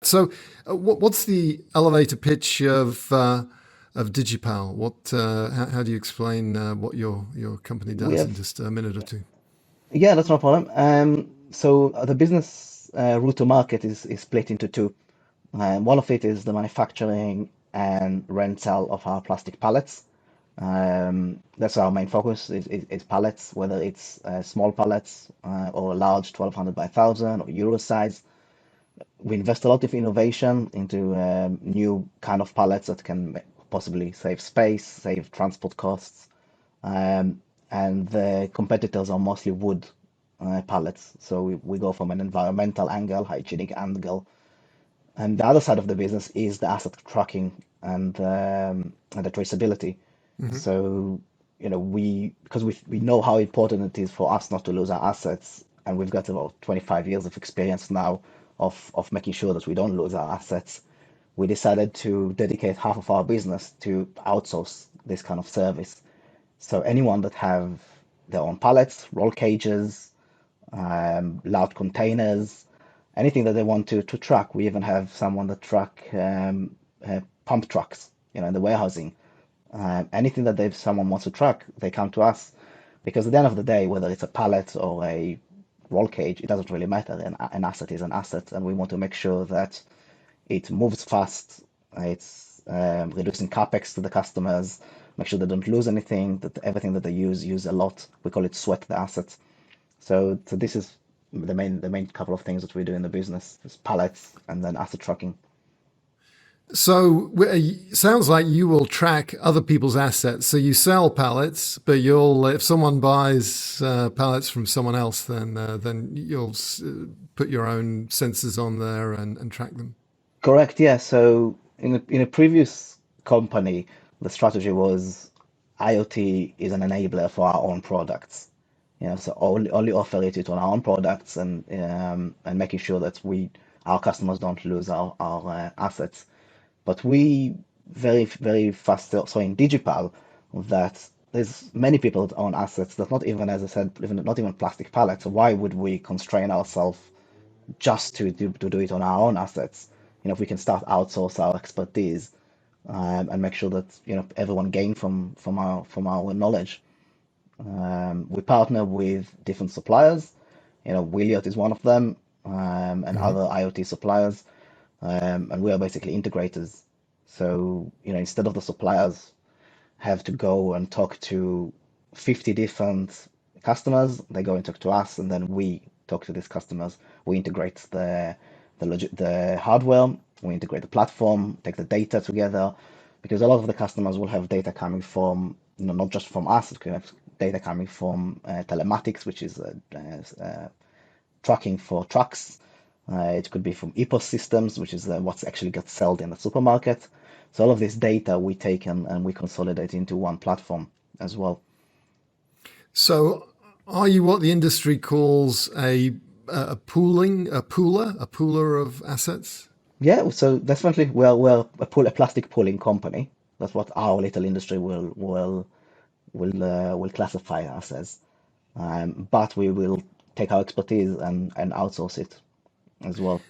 So, what's the elevator pitch of Digipal? How do you explain what your company We does have, in just a minute or two? yeah, that's no problem. So the business route to market is split into two. One of it is the manufacturing and rental of our plastic pallets. That's our main focus is pallets, whether it's small pallets or large 1200 by 1000 or Euro size. We invest a lot of innovation into new kind of pallets that can possibly save space, save transport costs. Um, and the competitors are mostly wood pallets. So we go from an environmental angle, hygienic angle. And the other side of the business is the asset tracking and the traceability. Hmm. So, because we know how important it is for us not to lose our assets, and we've got about 25 years of experience now of making sure that we don't lose our assets, we decided to dedicate half of our business to outsource this kind of service. So anyone that have their own pallets, roll cages, loud containers, anything that they want to track. We even have someone that track pump trucks, in the warehousing. Anything that someone wants to track, they come to us because at the end of the day, whether it's a pallet or a roll cage, it doesn't really matter. An asset is an asset, and we want to make sure that it moves fast. It's reducing capex to the customers. Make sure they don't lose anything. That everything that they use a lot. We call it sweat the asset. So this is the main couple of things that we do in the business is pallets and then asset tracking. So, sounds like you will track other people's assets. So you sell pallets, but you'll if someone buys pallets from someone else, then you'll put your own sensors on there and track them. Correct, yeah. So in a previous company, the strategy was IoT is an enabler for our own products. So only offer it on our own products and making sure that our customers don't lose our assets. But we very fast so in Digipal that there's many people that own assets that not even, as I said, even not even plastic pallets. So why would we constrain ourselves just to do it on our own assets? If we can start outsource our expertise and make sure that everyone gain from our knowledge. We partner with different suppliers. Wiliot is one of them, and Hmm. other IoT suppliers, and we are basically integrators. So, instead of the suppliers have to go and talk to 50 different customers, they go and talk to us, and then we talk to these customers. We integrate the hardware, we integrate the platform, take the data together, because a lot of the customers will have data coming from, not just from us, it could have data coming from telematics, which is tracking for trucks. It could be from EPOS systems, which is what's actually gets sold in the supermarket. So all of this data we take and we consolidate into one platform as well. So, are you what the industry calls a pooler of assets? Yeah, so definitely we're a plastic pooling company. That's what our little industry will classify us as. But we will take our expertise and outsource it as well.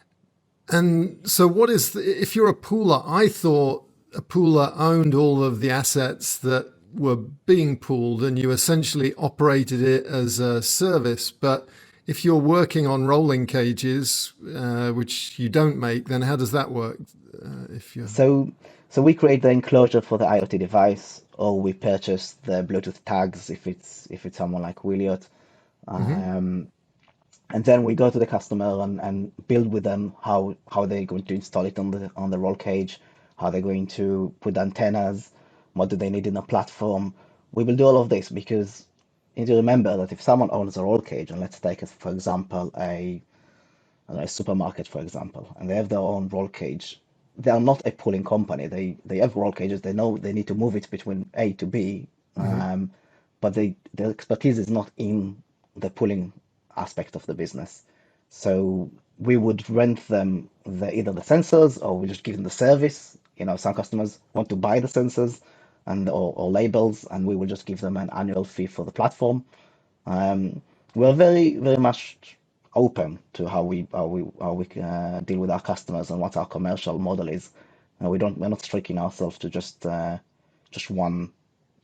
And so, if you're a pooler? I thought a pooler owned all of the assets that were being pooled, and you essentially operated it as a service. But if you're working on rolling cages, which you don't make, then how does that work? If you're So so we create the enclosure for the IoT device, or we purchase the Bluetooth tags if it's someone like Williot. Mhm. Um, and then we go to the customer and build with them how they're going to install it on the roll cage, how they're going to put the antennas, what do they need in the platform. We will do all of this because you need to remember that if someone owns a roll cage, and let's take, for example, a supermarket, for example, and they have their own roll cage. They are not a pooling company. They have roll cages. They know they need to move it between A to B, Mhm. but their expertise is not in the pooling aspect of the business. So we would rent them either the sensors or we just give them the service. Some customers want to buy the sensors or labels, and we will just give them an annual fee for the platform. Um, we're very, very much open to how we deal with our customers and what our commercial model is. We're not striking ourselves to just one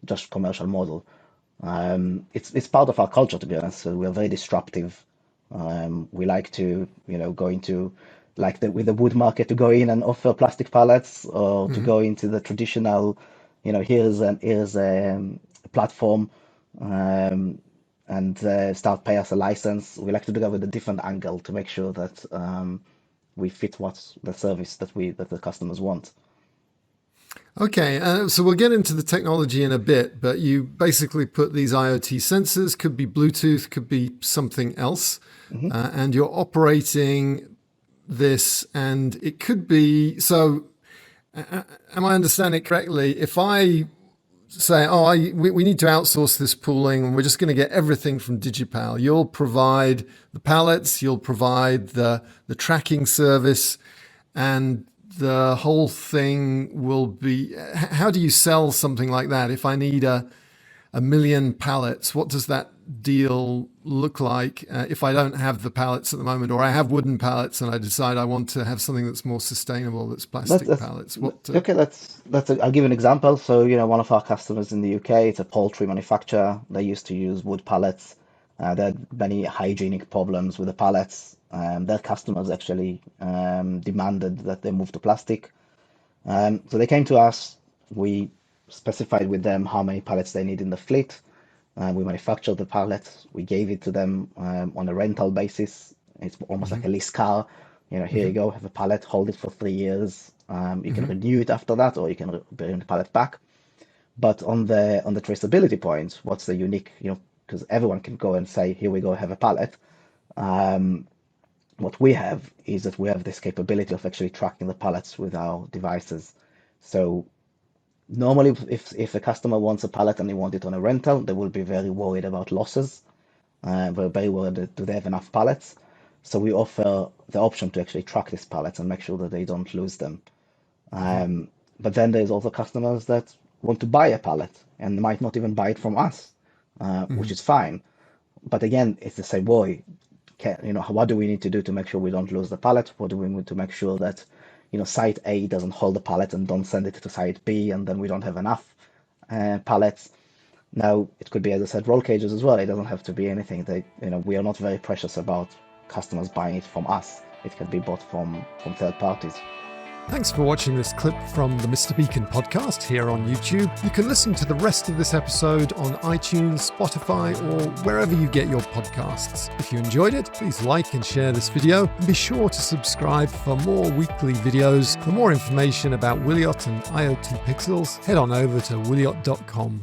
just commercial model. It's part of our culture, to be honest. So we're very disruptive. We like to, go into like with the wood market to go in and offer plastic pallets, or to go into the traditional, here's a platform, and start pay us a license. We like to do that with a different angle to make sure that we fit what's the service that the customers want. Okay, so we'll get into the technology in a bit, but you basically put these IoT sensors, could be Bluetooth, could be something else, and you're operating this, and it could be, so am I understanding it correctly? If I say, we need to outsource this pooling and we're just going to get everything from Digipal, you'll provide the pallets, you'll provide the tracking service, and the whole thing will be, how do you sell something like that? If I need a million pallets, what does that deal look like if I don't have the pallets at the moment, or I have wooden pallets and I decide I want to have something that's more sustainable, that's plastic pallets? Okay, I'll give an example. So, one of our customers in the UK, it's a poultry manufacturer. They used to use wood pallets. They had many hygienic problems with the pallets. Their customers actually demanded that they move to plastic. So they came to us. We specified with them how many pallets they need in the fleet. We manufactured the pallets. We gave it to them on a rental basis. It's almost like a lease car. Here you go, have a pallet, hold it for 3 years. You can renew it after that, or you can bring the pallet back. But on the traceability point, what's the unique? Because everyone can go and say, here we go, have a pallet. What we have is that we have this capability of actually tracking the pallets with our devices. So normally, if a customer wants a pallet and they want it on a rental, they will be very worried about losses. They're very worried, do they have enough pallets? So we offer the option to actually track these pallets and make sure that they don't lose them. But then there's also customers that want to buy a pallet and might not even buy it from us, which is fine. But again, it's the same worry. What do we need to do to make sure we don't lose the pallet? What do we need to make sure that, site A doesn't hold the pallet and don't send it to site B, and then we don't have enough pallets. Now, it could be, as I said, roll cages as well. It doesn't have to be anything. We are not very precious about customers buying it from us. It can be bought from third parties. Thanks for watching this clip from the Mr. Beacon podcast here on YouTube. You can listen to the rest of this episode on iTunes, Spotify, or wherever you get your podcasts. If you enjoyed it, please like and share this video, and be sure to subscribe for more weekly videos. For more information about Wiliot and IoT Pixels, head on over to wiliot.com.